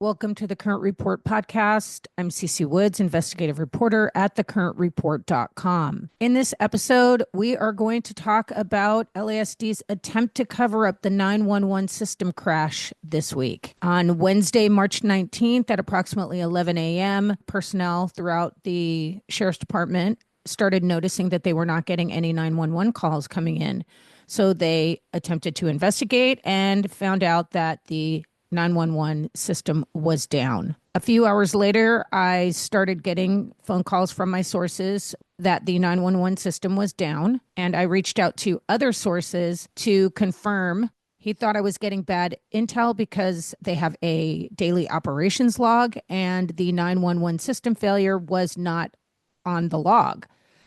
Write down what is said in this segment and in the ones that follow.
Welcome to the Current Report podcast. I'm Cece Woods, investigative reporter at thecurrentreport.com. In this episode, we are going to talk about LASD's attempt to cover up the 911 system crash this week. On Wednesday, March 19th at approximately 11 a.m., personnel throughout the Sheriff's Department started noticing that they were not getting any 911 calls coming in. So they attempted to investigate and found out that the 911 system was down. A few hours later, I started getting phone calls from my sources that the 911 system was down, and I reached out to other sources to confirm. He thought I was getting bad intel because they have a daily operations log, and the 911 system failure was not on the log.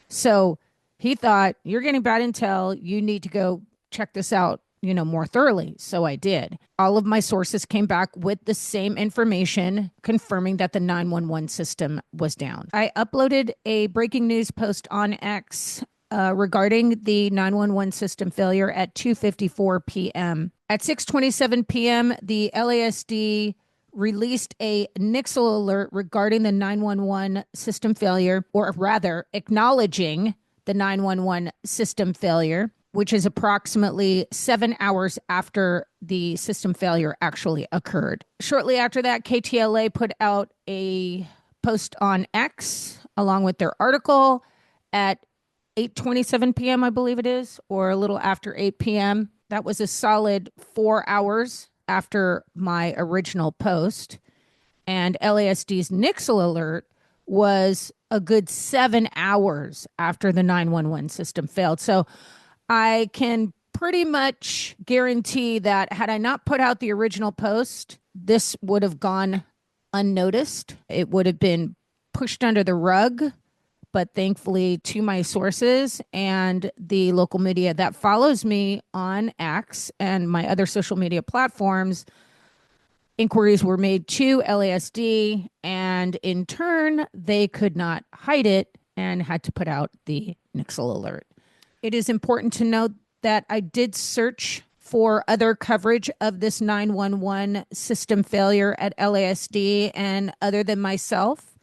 So he thought, you're getting bad intel, you need to go check this out more thoroughly. So I did. All of my sources came back with the same information confirming that the 911 system was down. I uploaded a breaking news post on X regarding the 911 system failure at 2:54 p.m. At 6:27 p.m., the LASD released a Nixle alert regarding the 911 system failure, or rather acknowledging the 911 system failure, which is approximately 7 hours after the system failure actually occurred. Shortly after that, KTLA put out a post on X along with their article at 8:27 p.m., I believe it is, or a little after 8 p.m. That was a solid 4 hours after my original post. And LASD's Nixle alert was a good 7 hours after the 911 system failed. So I can pretty much guarantee that had I not put out the original post, this would have gone unnoticed. It would have been pushed under the rug. But thankfully, to my sources and the local media that follows me on X and my other social media platforms, inquiries were made to LASD, and in turn, they could not hide it and had to put out the Nixle alert. It is important to note that I did search for other coverage of this 911 system failure at LASD, and other than myself,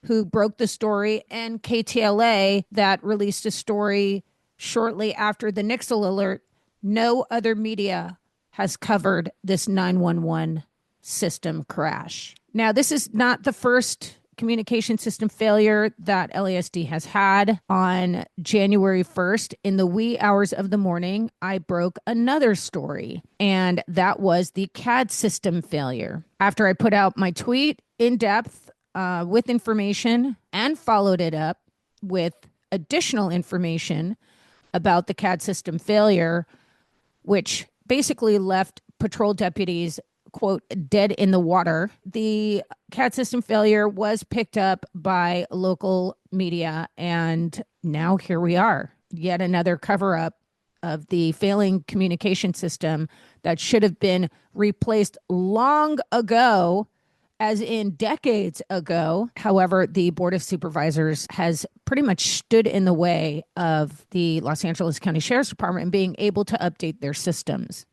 who broke the story, and KTLA that released a story shortly after the Nixle alert, no other media has covered this 911 system crash. Now, this is not the first communication system failure that LASD has had. On January 1st, in the wee hours of the morning, I broke another story, and that was the CAD system failure. After I put out my tweet in depth with information and followed it up with additional information about the CAD system failure, which basically left patrol deputies, quote, dead in the water. The CAD system failure was picked up by local media, and now here we are. Yet another cover-up of the failing communication system that should have been replaced long ago, as in decades ago. However, the Board of Supervisors has pretty much stood in the way of the Los Angeles County Sheriff's Department being able to update their systems.